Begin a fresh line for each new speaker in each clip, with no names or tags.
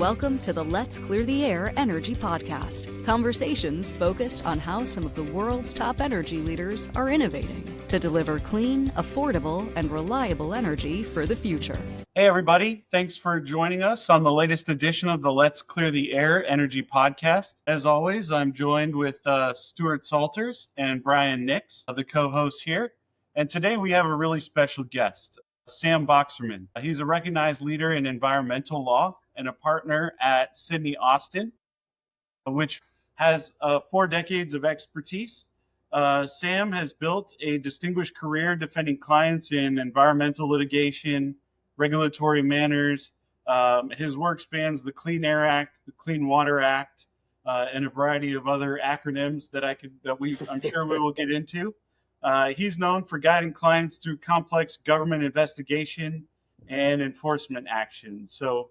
Welcome to the Let's Clear the Air Energy Podcast. Conversations focused on how some of the world's top energy leaders are innovating to deliver clean, affordable, and reliable energy for the future.
Hey, everybody. Thanks for joining us on the latest edition of the Let's Clear the Air Energy Podcast. As always, I'm joined with Stuart Salters and Bryan, the co-hosts here. And today we have a really special guest, Sam Boxerman. He's a recognized leader in environmental law and a partner at Sidney Austin, which has 4 decades of expertise. Sam has built a distinguished career defending clients in environmental litigation, regulatory matters. His work spans the Clean Air Act, the Clean Water Act, and a variety of other acronyms that I'm sure we will get into. He's known for guiding clients through complex government investigation and enforcement action. So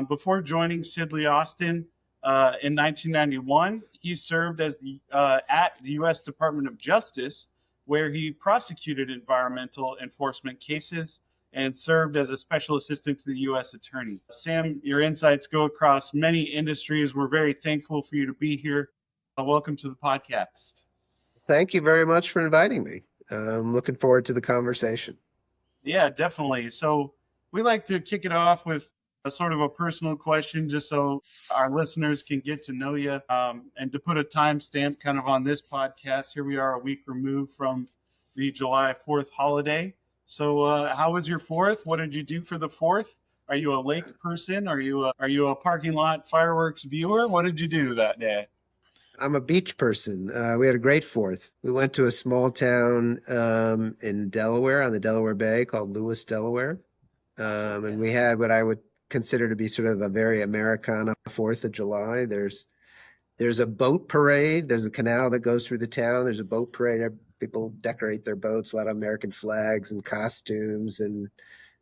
before joining Sidney Austin in 1991, he served as at the U.S. Department of Justice, where he prosecuted environmental enforcement cases and served as a special assistant to the U.S. Attorney. Sam, your insights go across many industries. We're very thankful for you to be here. Welcome to the podcast.
Thank you very much for inviting me. I'm looking forward to the conversation.
Yeah, definitely. So we like to kick it off with a sort of a personal question, just so our listeners can get to know you, and to put a timestamp kind of on this podcast. Here we are a week removed from the July 4th holiday. So how was your 4th? What did you do for the 4th? Are you a lake person? Are you a parking lot fireworks viewer? What did you do that day?
I'm a beach person. We had a great 4th. We went to a small town in Delaware, on the Delaware Bay, called Lewis, Delaware. And we had what I would consider to be sort of a very Americana 4th of July. There's a boat parade. There's a canal that goes through the town. There's a boat parade. People decorate their boats, a lot of American flags and costumes and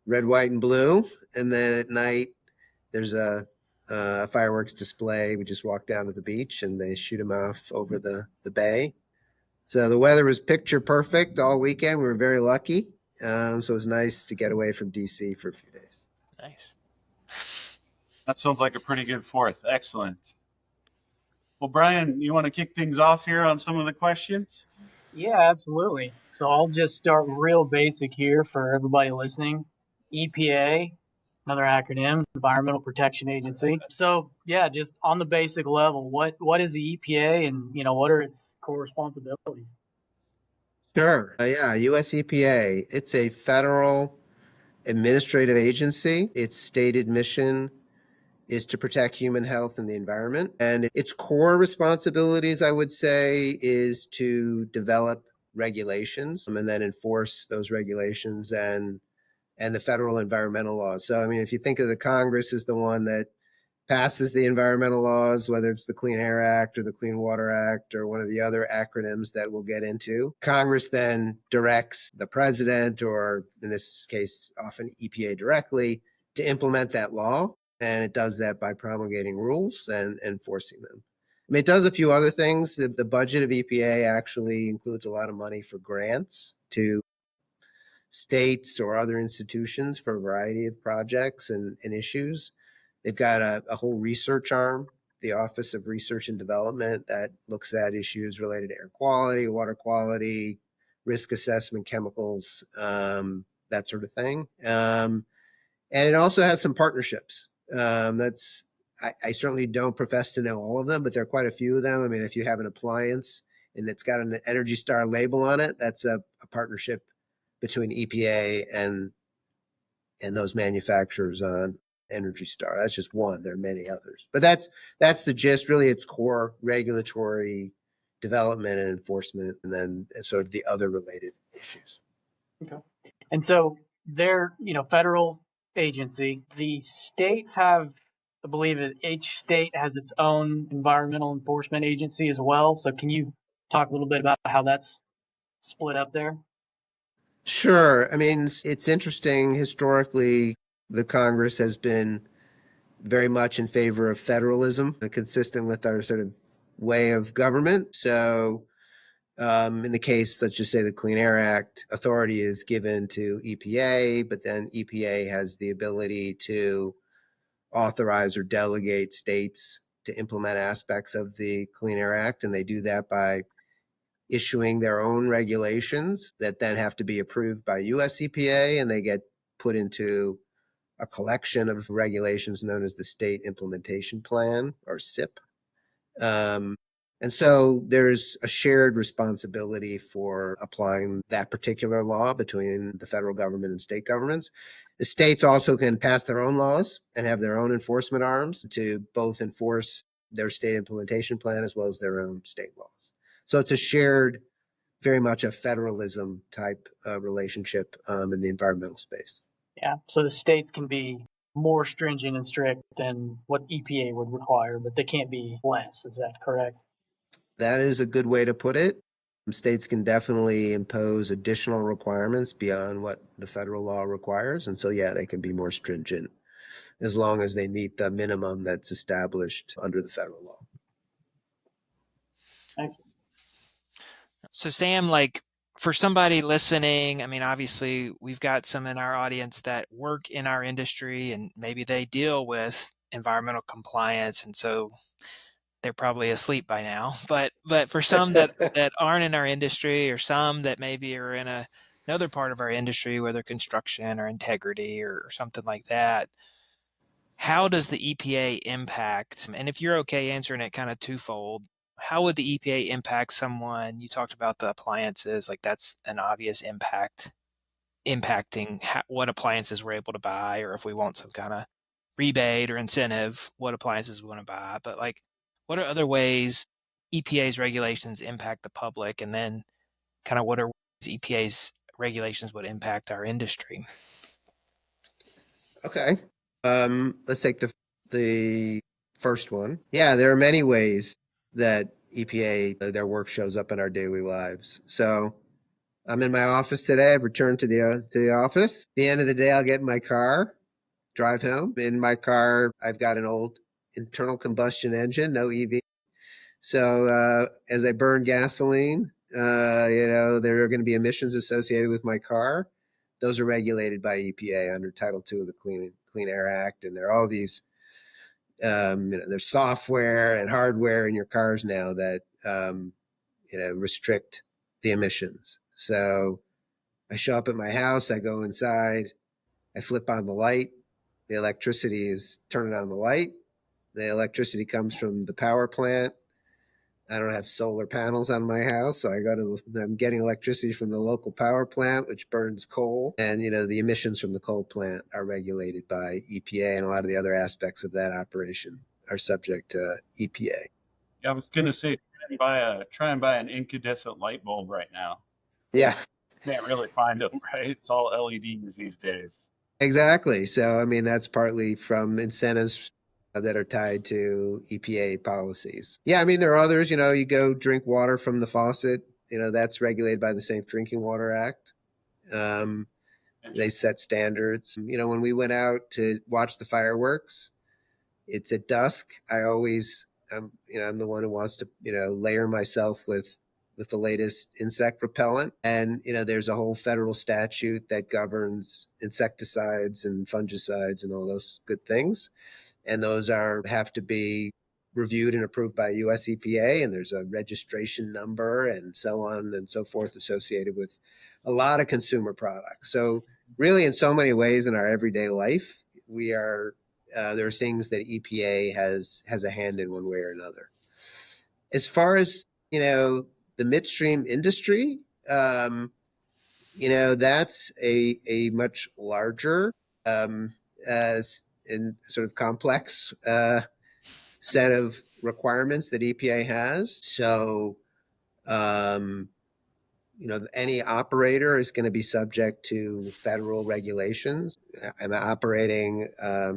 red, white, and blue. And then at night, there's a fireworks display. We just walk down to the beach and they shoot them off over the bay. So the weather was picture perfect all weekend. We were very lucky. So it was nice to get away from DC for a few days.
Nice.
That sounds like a pretty good 4th. Excellent. Well, Bryan, you want to kick things off here on some of the questions?
Yeah, absolutely. So I'll just start real basic here for everybody listening. EPA, another acronym, Environmental Protection Agency. So yeah, just on the basic level, what is the EPA and what are its core responsibilities?
Sure. US EPA. It's a federal administrative agency. Its stated mission is to protect human health and the environment. And its core responsibilities, I would say, is to develop regulations and then enforce those regulations and the federal environmental laws. So, I mean, if you think of the Congress as the one that passes the environmental laws, whether it's the Clean Air Act or the Clean Water Act or one of the other acronyms that we'll get into, Congress then directs the president, or in this case, often EPA directly, to implement that law. And it does that by promulgating rules and enforcing them. I mean, it does a few other things. The budget of EPA actually includes a lot of money for grants to states or other institutions for a variety of projects and issues. They've got a whole research arm, the Office of Research and Development, that looks at issues related to air quality, water quality, risk assessment, chemicals, that sort of thing. And it also has some partnerships. I certainly don't profess to know all of them, but there are quite a few of them. I mean, if you have an appliance and it's got an Energy Star label on it, that's a partnership between EPA and those manufacturers on Energy Star. That's just one. There are many others, but that's the gist. Really, it's core regulatory development and enforcement, and then sort of the other related issues.
Okay. And so they're, federal agency. The states have, I believe that each state has its own environmental enforcement agency as well. So can you talk a little bit about how that's split up there?
Sure. I mean, it's interesting. Historically, the Congress has been very much in favor of federalism, consistent with our sort of way of government. So in the case, let's just say the Clean Air Act, authority is given to EPA, but then EPA has the ability to authorize or delegate states to implement aspects of the Clean Air Act, and they do that by issuing their own regulations that then have to be approved by US EPA, and they get put into a collection of regulations known as the State Implementation Plan, or SIP. And so there's a shared responsibility for applying that particular law between the federal government and state governments. The states also can pass their own laws and have their own enforcement arms to both enforce their state implementation plan as well as their own state laws. So it's a shared, very much a federalism type relationship in the environmental space.
Yeah. So the states can be more stringent and strict than what EPA would require, but they can't be less. Is that correct?
That is a good way to put it. States can definitely impose additional requirements beyond what the federal law requires. And so, yeah, they can be more stringent as long as they meet the minimum that's established under the federal law.
Excellent.
So Sam, like for somebody listening, I mean, obviously we've got some in our audience that work in our industry and maybe they deal with environmental compliance. And so they're probably asleep by now, but for some that aren't in our industry, or some that maybe are in another part of our industry, whether construction or integrity or something like that, how does the EPA impact? And if you're okay answering it kind of twofold, how would the EPA impact someone? You talked about the appliances, like that's an obvious impacting what appliances we're able to buy, or if we want some kind of rebate or incentive, what appliances we want to buy. But like, what are other ways EPA's regulations impact the public? And then kind of what are ways EPA's regulations would impact our industry?
Okay. Let's take the first one. Yeah, there are many ways that EPA, their work shows up in our daily lives. So I'm in my office today. I've returned to the office. At the end of the day, I'll get in my car, drive home. In my car, I've got an old internal combustion engine, no EV. So as I burn gasoline, there are going to be emissions associated with my car. Those are regulated by EPA under Title II of the Clean Air Act. And there are all these, there's software and hardware in your cars now that, restrict the emissions. So I show up at my house, I go inside, I flip on the light. The electricity is turning on the light. The electricity comes from the power plant. I don't have solar panels on my house, so I'm getting electricity from the local power plant, which burns coal. And, the emissions from the coal plant are regulated by EPA, and a lot of the other aspects of that operation are subject to EPA.
Yeah, I was going to say, try and buy an incandescent light bulb right now.
Yeah.
Can't really find them, right? It's all LEDs these days.
Exactly. So, that's partly from incentives that are tied to EPA policies. Yeah, there are others, you go drink water from the faucet, that's regulated by the Safe Drinking Water Act. They set standards. When we went out to watch the fireworks, it's at dusk. I'm the one who wants to, layer myself with the latest insect repellent. And, there's a whole federal statute that governs insecticides and fungicides and all those good things. And those have to be reviewed and approved by US EPA, and there's a registration number and so on and so forth associated with a lot of consumer products. So really, in so many ways in our everyday life, there are things that EPA has a hand in one way or another. As far as, the midstream industry, that's a much larger and sort of complex set of requirements that EPA has. So, any operator is going to be subject to federal regulations. I'm operating, a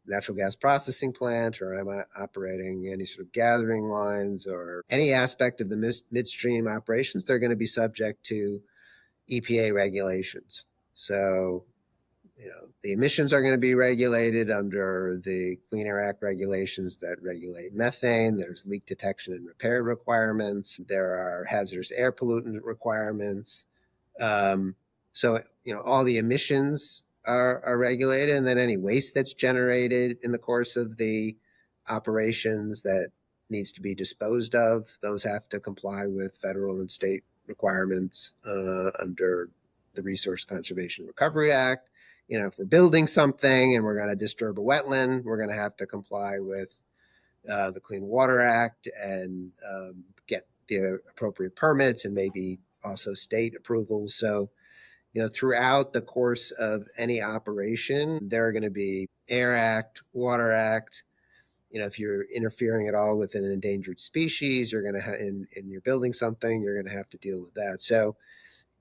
natural gas processing plant, or I'm operating any sort of gathering lines, or any aspect of the midstream operations, they're going to be subject to EPA regulations. So, the emissions are going to be regulated under the Clean Air Act regulations that regulate methane. There's leak detection and repair requirements. There are hazardous air pollutant requirements. So, all the emissions are regulated, and then any waste that's generated in the course of the operations that needs to be disposed of, those have to comply with federal and state requirements under the Resource Conservation Recovery Act. If we're building something and we're going to disturb a wetland, we're going to have to comply with the Clean Water Act and get the appropriate permits and maybe also state approvals. So, throughout the course of any operation, there are going to be Air Act, Water Act. If you're interfering at all with an endangered species, you're going to and you're building something, you're going to have to deal with that. So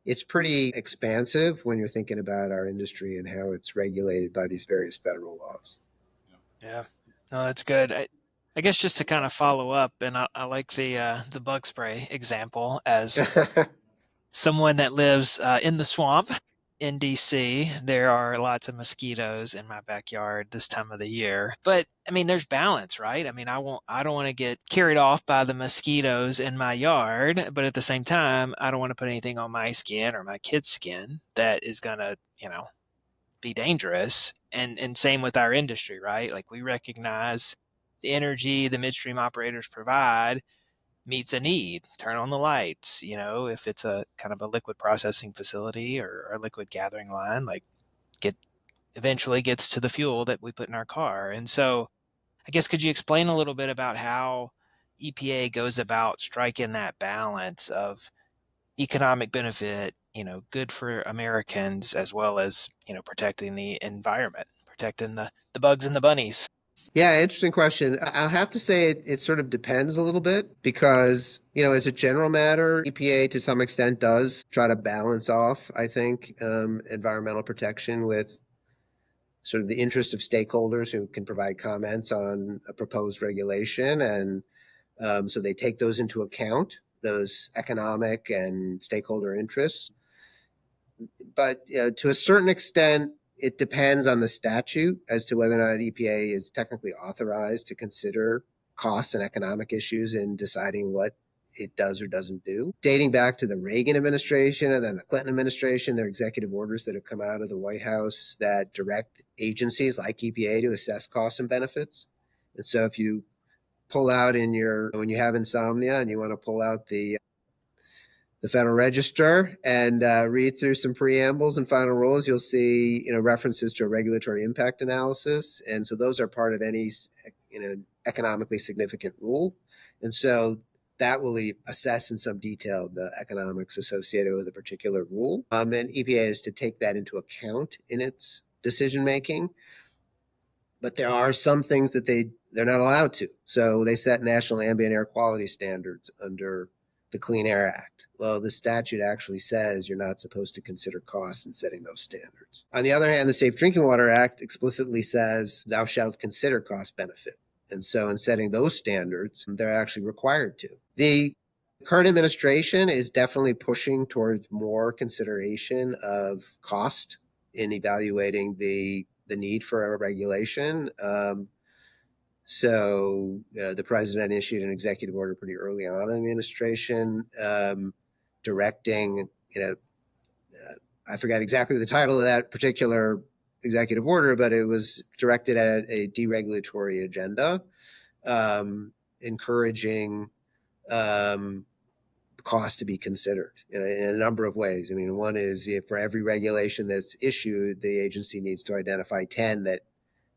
it's pretty expansive when you're thinking about our industry and how it's regulated by these various federal laws.
Yeah, no, that's good. I guess just to kind of follow up, and I like the bug spray example as someone that lives in the swamp in DC. There are lots of mosquitoes in my backyard this time of the year. But I mean, there's balance, right? I mean, I don't want to get carried off by the mosquitoes in my yard, but at the same time, I don't want to put anything on my skin or my kid's skin that is gonna, be dangerous. And same with our industry, right? Like we recognize the energy the midstream operators provide meets a need. Turn on the lights, if it's a kind of a liquid processing facility or a liquid gathering line, like eventually gets to the fuel that we put in our car. And so I guess could you explain a little bit about how EPA goes about striking that balance of economic benefit, good for Americans as well as, protecting the environment, protecting the bugs and the bunnies?
Yeah, interesting question. I'll have to say it sort of depends a little bit because, as a general matter, EPA to some extent does try to balance off, I think, environmental protection with sort of the interest of stakeholders who can provide comments on a proposed regulation. And so they take those into account, those economic and stakeholder interests. But to a certain extent, it depends on the statute as to whether or not EPA is technically authorized to consider costs and economic issues in deciding what it does or doesn't do. Dating back to the Reagan administration and then the Clinton administration, there are executive orders that have come out of the White House that direct agencies like EPA to assess costs and benefits. And so if you pull out when you have insomnia and you want to pull out the Federal Register and read through some preambles and final rules, you'll see references to a regulatory impact analysis, and so those are part of any economically significant rule, and so that will assess in some detail the economics associated with a particular rule, and EPA is to take that into account in its decision making. But there are some things that they're not allowed to. So they set national ambient air quality standards under the Clean Air Act. Well, the statute actually says you're not supposed to consider costs in setting those standards. On the other hand, the Safe Drinking Water Act explicitly says thou shalt consider cost benefit. And so in setting those standards, they're actually required to. The current administration is definitely pushing towards more consideration of cost in evaluating the need for a regulation. So the president issued an executive order pretty early on in the administration directing, I forgot exactly the title of that particular executive order, but it was directed at a deregulatory agenda, encouraging cost to be considered in a number of ways. I mean, one is for every regulation that's issued, the agency needs to identify 10 that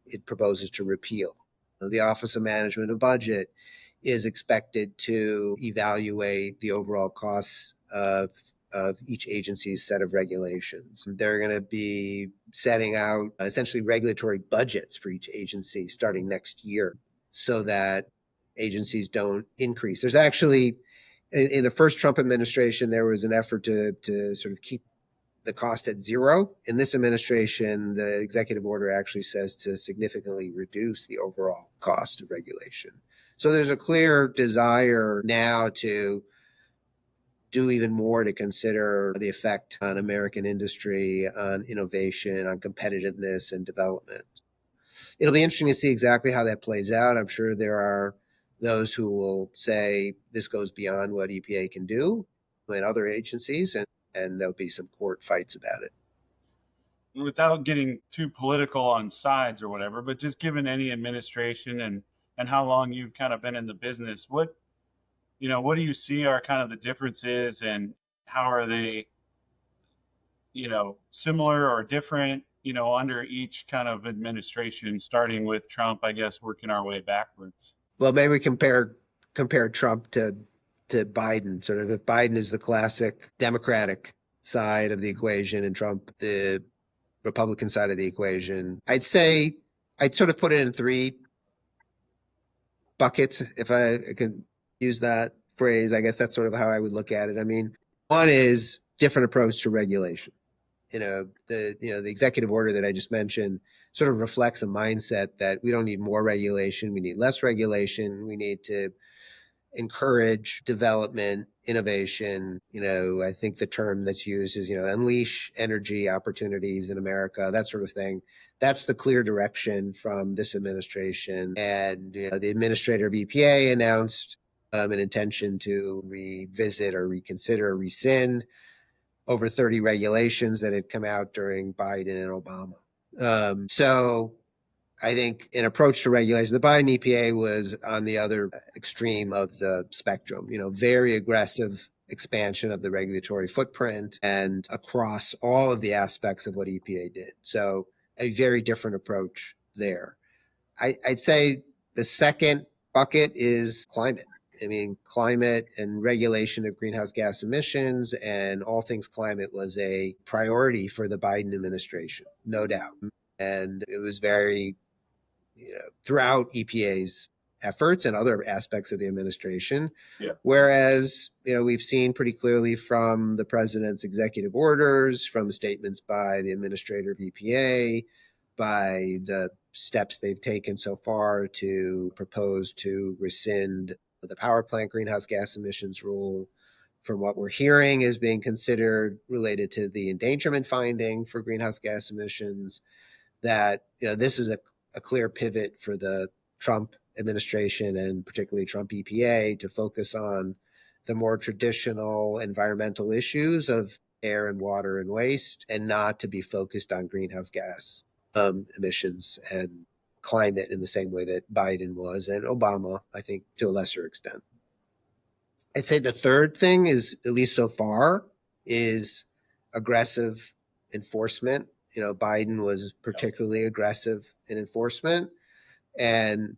it proposes to repeal. The Office of Management of Budget is expected to evaluate the overall costs of each agency's set of regulations. They're going to be setting out essentially regulatory budgets for each agency starting next year so that agencies don't increase. There's actually, in the first Trump administration, there was an effort to sort of keep the cost at zero. In this administration, the executive order actually says to significantly reduce the overall cost of regulation. So there's a clear desire now to do even more to consider the effect on American industry, on innovation, on competitiveness and development. It'll be interesting to see exactly how that plays out. I'm sure there are those who will say this goes beyond what EPA can do and other agencies, and there'll be some court fights about it.
without getting too political on sides or whatever, but just given any administration and how long you've kind of been in the business, what do you see are kind of the differences, and how are they, similar or different, under each kind of administration, starting with Trump, I guess, working our way backwards?
Well, maybe we compare Trump to Biden. Sort of, if Biden is the classic Democratic side of the equation and Trump the Republican side of the equation, I'd say I'd sort of put it in three buckets, if I could use that phrase. I guess that's sort of how I would look at it. I mean, one is different approach to regulation. The executive order that I just mentioned sort of reflects a mindset that we don't need more regulation, we need less regulation, we need to encourage development, innovation. I think the term that's used is, unleash energy opportunities in America, that sort of thing. That's the clear direction from this administration. And the administrator of EPA announced an intention to revisit or reconsider or rescind over 30 regulations that had come out during Biden and Obama. So I think an approach to regulation, the Biden EPA was on the other extreme of the spectrum, very aggressive expansion of the regulatory footprint and across all of the aspects of what EPA did. So a very different approach there. I'd say the second bucket is climate. I mean, climate and regulation of greenhouse gas emissions and all things climate was a priority for the Biden administration, no doubt. And it was very, throughout EPA's efforts and other aspects of the administration.
Yeah.
Whereas, we've seen pretty clearly from the president's executive orders, from statements by the administrator of EPA, by the steps they've taken so far to propose to rescind the power plant greenhouse gas emissions rule, from what we're hearing is being considered related to the endangerment finding for greenhouse gas emissions, that this is a clear pivot for the Trump administration and particularly Trump EPA to focus on the more traditional environmental issues of air and water and waste, and not to be focused on greenhouse gas emissions and climate in the same way that Biden was, and Obama, I think, to a lesser extent. I'd say the third thing is, at least so far, is aggressive enforcement. Biden was particularly aggressive in enforcement, and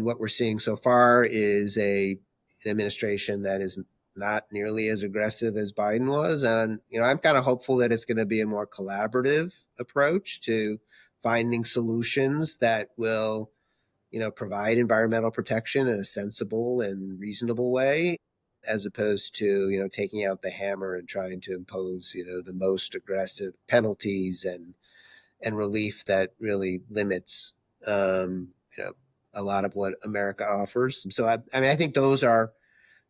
what we're seeing so far is an administration that is not nearly as aggressive as Biden was. And I'm kind of hopeful that it's going to be a more collaborative approach to finding solutions that will, provide environmental protection in a sensible and reasonable way, as opposed to, taking out the hammer and trying to impose, the most aggressive penalties and relief that really limits, a lot of what America offers. So I think those are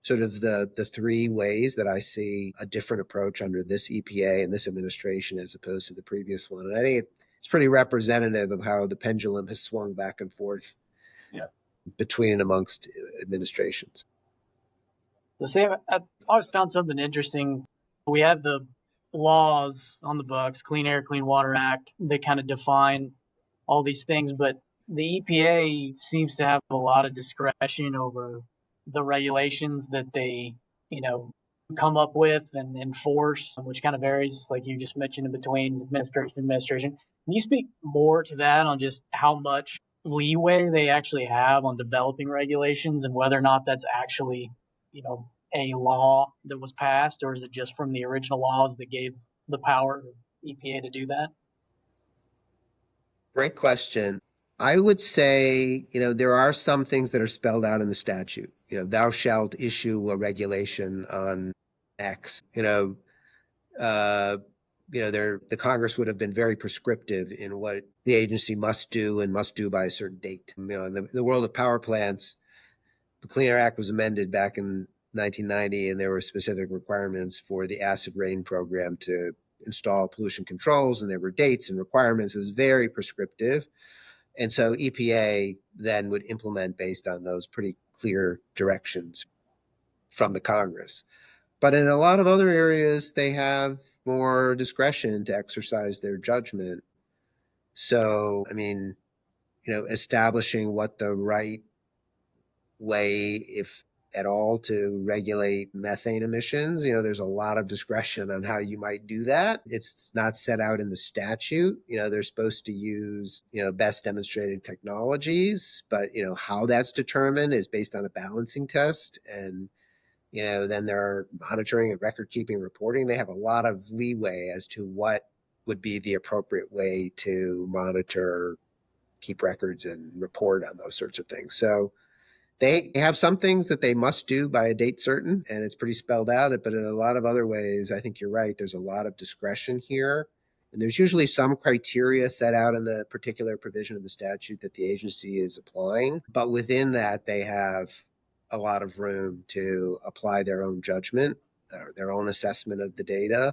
sort of the three ways that I see a different approach under this EPA and this administration as opposed to the previous one. And I think it's pretty representative of how the pendulum has swung back and forth between and amongst administrations.
So Sam, I always found something interesting. We have the laws on the books, Clean Air, Clean Water Act. They kind of define all these things, but the EPA seems to have a lot of discretion over the regulations that they, come up with and enforce, which kind of varies, like you just mentioned, in between administration and administration. Can you speak more to that, on just how much leeway they actually have on developing regulations and whether or not that's actually, a law that was passed, or is it just from the original laws that gave the power of EPA to do that?
Great question. I would say, there are some things that are spelled out in the statute. Thou shalt issue a regulation on X. The Congress would have been very prescriptive in what the agency must do and must do by a certain date. In the world of power plants, the Clean Air Act was amended back in 1990, and there were specific requirements for the acid rain program to install pollution controls, and there were dates and requirements. It was very prescriptive. And so EPA then would implement based on those pretty clear directions from the Congress. But in a lot of other areas, they have more discretion to exercise their judgment. So, I mean, establishing what the right way, if at all, to regulate methane emissions. There's a lot of discretion on how you might do that. It's not set out in the statute. They're supposed to use, best demonstrated technologies, but, how that's determined is based on a balancing test. And, then there are monitoring and record keeping reporting. They have a lot of leeway as to what would be the appropriate way to monitor, keep records, and report on those sorts of things. So they have some things that they must do by a date certain, and it's pretty spelled out. But in a lot of other ways, I think you're right. There's a lot of discretion here. And there's usually some criteria set out in the particular provision of the statute that the agency is applying. But within that, they have a lot of room to apply their own judgment, their own assessment of the data.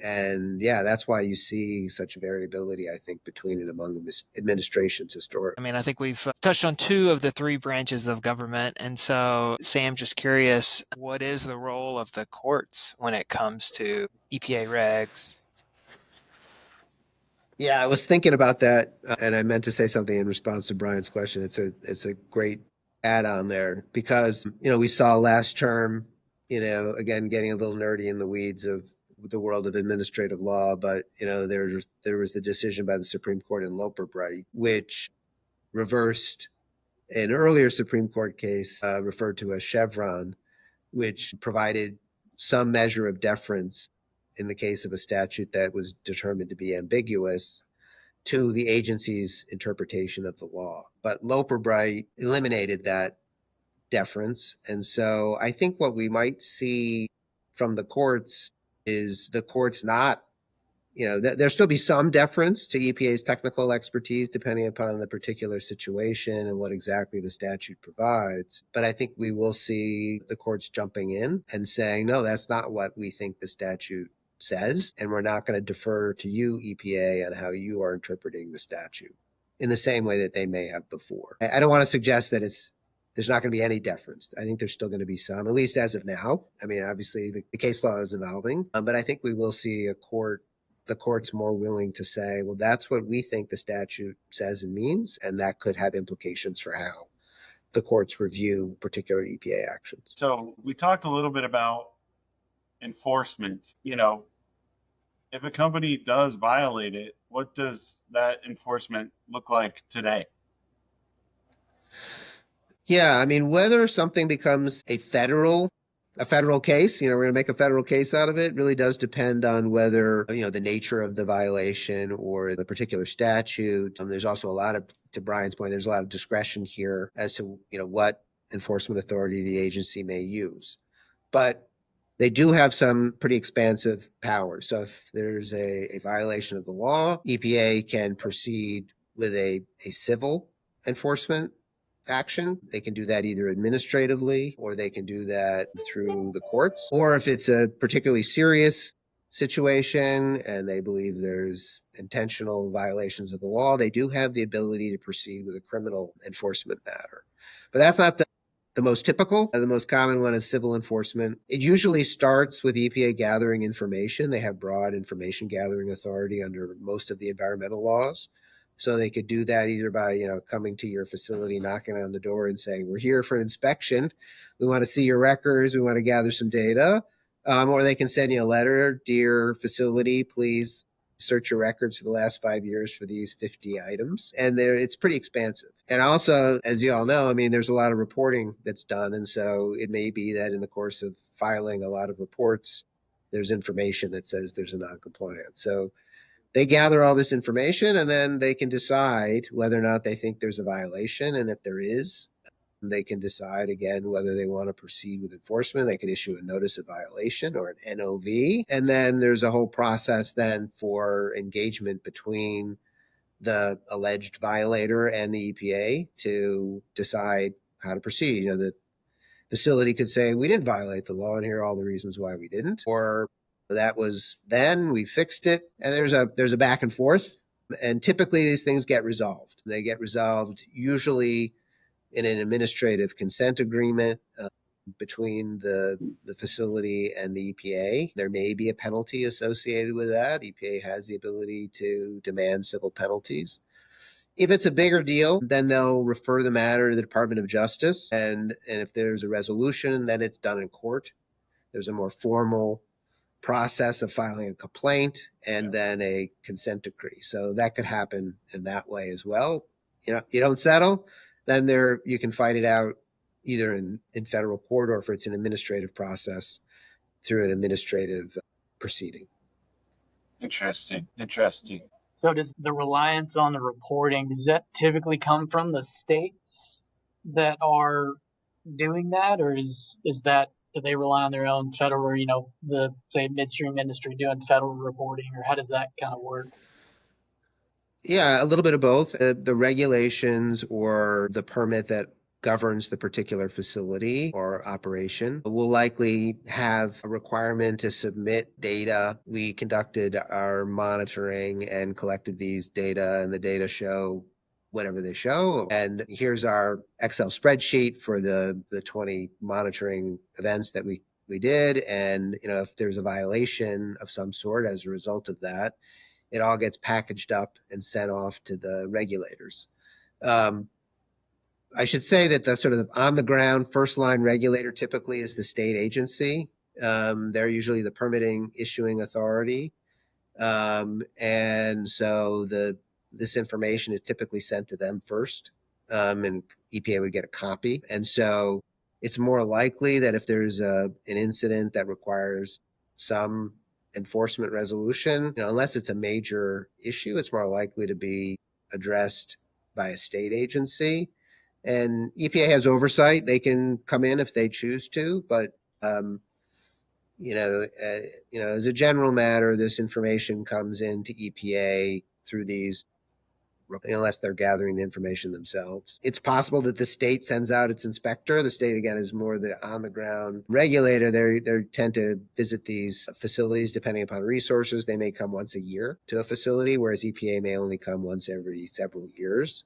And yeah, that's why you see such variability, I think, between and among the administrations historically.
I mean, I think we've touched on two of the three branches of government. And so, Sam, just curious, what is the role of the courts when it comes to EPA regs?
Yeah, I was thinking about that, and I meant to say something in response to Bryan's question. It's a great add-on there because, we saw last term, again, getting a little nerdy in the weeds of the world of administrative law, but there was the decision by the Supreme Court in Loper-Bright, which reversed an earlier Supreme Court case referred to as Chevron, which provided some measure of deference in the case of a statute that was determined to be ambiguous to the agency's interpretation of the law. But Loper-Bright eliminated that deference. And so I think what we might see from the courts is the courts not, there'll still be some deference to EPA's technical expertise depending upon the particular situation and what exactly the statute provides. But I think we will see the courts jumping in and saying, no, that's not what we think the statute says, and we're not going to defer to you, EPA, on how you are interpreting the statute in the same way that they may have before. I don't want to suggest that there's not going to be any deference. I think there's still going to be some, at least as of now. I mean, obviously, the case law is evolving, but I think we will see the court's more willing to say, well, that's what we think the statute says and means, and that could have implications for how the courts review particular EPA actions.
So we talked a little bit about enforcement. If a company does violate it, what does that enforcement look like today?
Yeah, I mean, whether something becomes a federal case, we're going to make a federal case out of it, really does depend on whether, the nature of the violation or the particular statute. There's also to Bryan's point, there's a lot of discretion here as to, what enforcement authority the agency may use. But they do have some pretty expansive powers. So if there's a violation of the law, EPA can proceed with a civil enforcement action. They can do that either administratively or they can do that through the courts. Or if it's a particularly serious situation and they believe there's intentional violations of the law, they do have the ability to proceed with a criminal enforcement matter. But that's not the most typical. The most common one is civil enforcement. It usually starts with EPA gathering information. They have broad information gathering authority under most of the environmental laws. So they could do that either by, coming to your facility, knocking on the door and saying, we're here for an inspection. We want to see your records. We want to gather some data. Or they can send you a letter, dear facility, please search your records for the last 5 years for these 50 items. And it's pretty expansive. And also, as you all know, there's a lot of reporting that's done. And so it may be that in the course of filing a lot of reports, there's information that says there's a non-compliance. So they gather all this information and then they can decide whether or not they think there's a violation. And if there is, they can decide again whether they want to proceed with enforcement. They could issue a notice of violation or an NOV. And then there's a whole process then for engagement between the alleged violator and the EPA to decide how to proceed. The facility could say, we didn't violate the law and here are all the reasons why we didn't. Or that was then, we fixed it. And there's a back and forth. And typically these things get resolved. They get resolved usually in an administrative consent agreement between the facility and the EPA. There may be a penalty associated with that. EPA has the ability to demand civil penalties. If it's a bigger deal, then they'll refer the matter to the Department of Justice. And if there's a resolution, then it's done in court. There's a more formal process of filing a complaint and then a consent decree. So that could happen in that way as well. You don't settle, then you can fight it out either in federal court, or if it's an administrative process, through an administrative proceeding.
Interesting.
So does the reliance on the reporting, does that typically come from the states that are doing that, or do they rely on their own federal, or the say midstream industry doing federal reporting, or how does that kind of work?
Yeah, a little bit of both. The regulations or the permit that governs the particular facility or operation will likely have a requirement to submit data. We conducted our monitoring and collected these data, and the data show whatever they show. And here's our Excel spreadsheet for the 20 monitoring events that we did. And, if there's a violation of some sort as a result of that, it all gets packaged up and sent off to the regulators. I should say that the sort of on the ground first line regulator typically is the state agency. They're usually the permitting issuing authority. And so this information is typically sent to them first, and EPA would get a copy. And so it's more likely that if there's an incident that requires some enforcement resolution, unless it's a major issue, it's more likely to be addressed by a state agency. And EPA has oversight. They can come in if they choose to, but as a general matter, this information comes into EPA through these, unless they're gathering the information themselves. It's possible that the state sends out its inspector. The state, again, is more the on-the-ground regulator. They tend to visit these facilities depending upon resources. They may come once a year to a facility, whereas EPA may only come once every several years.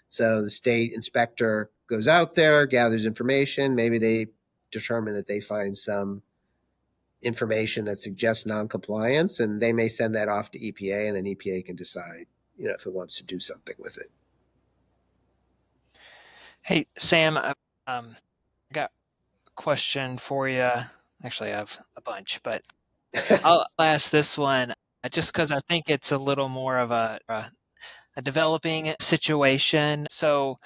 So the state inspector goes out there, gathers information. Maybe they determine that they find some information that suggests noncompliance, and they may send that off to EPA, and then EPA can decide, if it wants to do something with it.
Hey, Sam, I got a question for you. Actually, I have a bunch, but I'll ask this one just because I think it's a little more of a developing situation. So,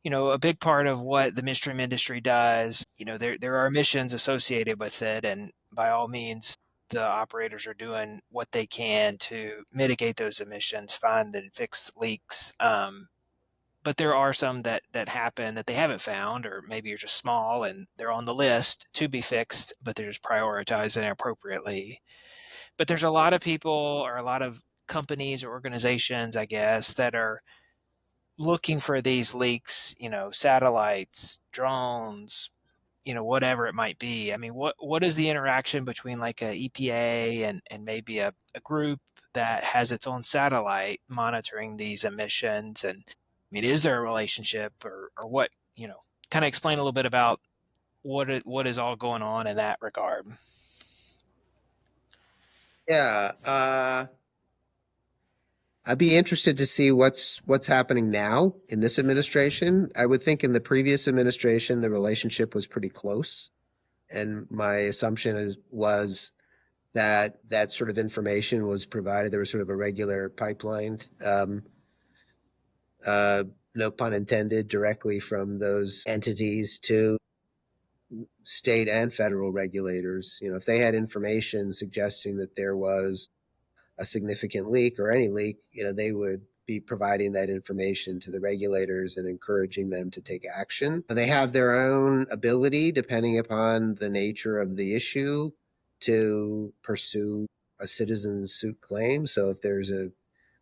a big part of what the midstream industry does, there are emissions associated with it. And by all means, the operators are doing what they can to mitigate those emissions, find and fix leaks. But there are some that happen that they haven't found, or maybe are just small and they're on the list to be fixed, but they're just prioritized inappropriately. But there's a lot of people, or a lot of companies or organizations, I guess, that are looking for these leaks, satellites, drones, whatever it might be. I mean, what is the interaction between like a EPA and maybe a group that has its own satellite monitoring these emissions? And I mean, is there a relationship, or what, kind of explain a little bit about what is all going on in that regard?
Yeah. I'd be interested to see what's happening now in this administration. I would think in the previous administration, the relationship was pretty close. And my assumption was that sort of information was provided. There was sort of a regular pipeline, no pun intended, directly from those entities to state and federal regulators. If they had information suggesting that there was a significant leak or any leak, they would be providing that information to the regulators and encouraging them to take action. They have their own ability, depending upon the nature of the issue, to pursue a citizen suit claim. So if there's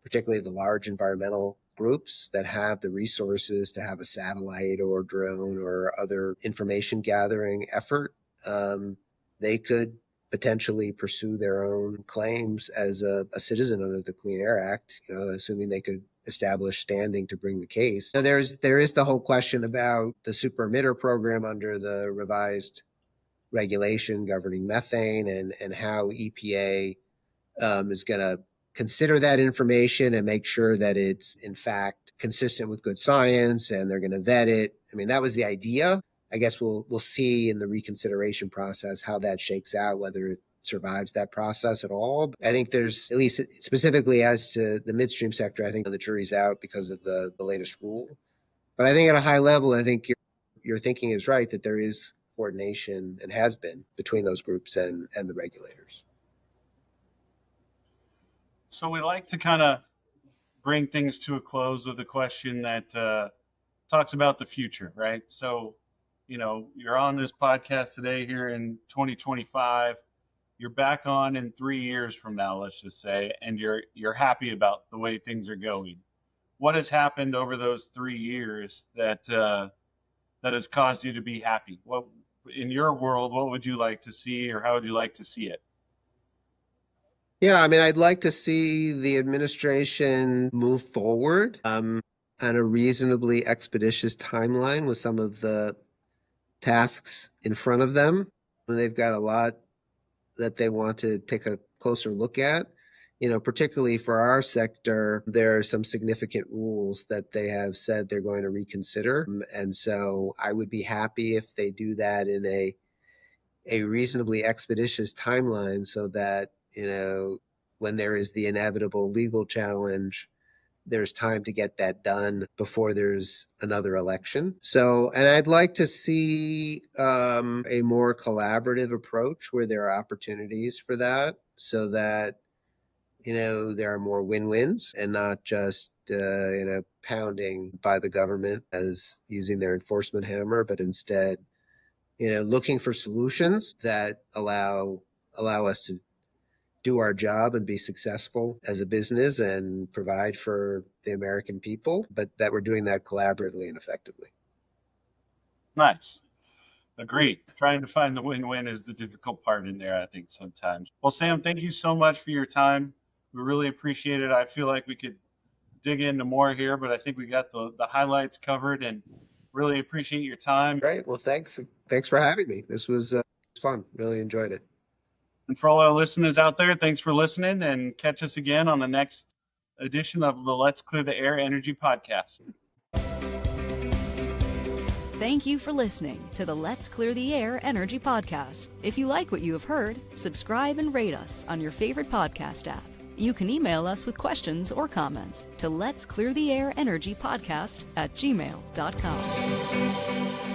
particularly the large environmental groups that have the resources to have a satellite or drone or other information gathering effort, they could potentially pursue their own claims as a citizen under the Clean Air Act, assuming they could established standing to bring the case. So there is the whole question about the super emitter program under the revised regulation governing methane, and how EPA is going to consider that information and make sure that it's in fact consistent with good science, and they're going to vet it. I mean, that was the idea. I guess we'll see in the reconsideration process how that shakes out, whether it survives that process at all. But I think there's, at least specifically as to the midstream sector, I think the jury's out because of the latest rule. But I think at a high level, I think your thinking is right, that there is coordination, and has been, between those groups and the regulators.
So we like to kind of bring things to a close with a question that talks about the future, right? So, you're on this podcast today here in 2025. You're back on in 3 years from now, let's just say, and you're happy about the way things are going. What has happened over those 3 years that has caused you to be happy? What, in your world, what would you like to see, or how would you like to see it?
Yeah, I mean, I'd like to see the administration move forward on a reasonably expeditious timeline with some of the tasks in front of them. They've got a lot that they want to take a closer look at. Particularly for our sector, there are some significant rules that they have said they're going to reconsider. And so I would be happy if they do that in a reasonably expeditious timeline, so that, when there is the inevitable legal challenge, there's time to get that done before there's another election. So, and I'd like to see a more collaborative approach where there are opportunities for that, so that, there are more win-wins, and not just, pounding by the government as using their enforcement hammer, but instead, looking for solutions that allow us to do our job and be successful as a business and provide for the American people, but that we're doing that collaboratively and effectively.
Nice. Agreed. Trying to find the win-win is the difficult part in there, I think, sometimes. Well, Sam, thank you so much for your time. We really appreciate it. I feel like we could dig into more here, but I think we got the highlights covered, and really appreciate your time.
Great. Well, thanks for having me. This was fun. Really enjoyed it.
And for all our listeners out there, thanks for listening, and catch us again on the next edition of the Let's Clear the Air Energy Podcast.
Thank you for listening to the Let's Clear the Air Energy Podcast. If you like what you have heard, subscribe and rate us on your favorite podcast app. You can email us with questions or comments to letscleartheairenergypodcast@gmail.com.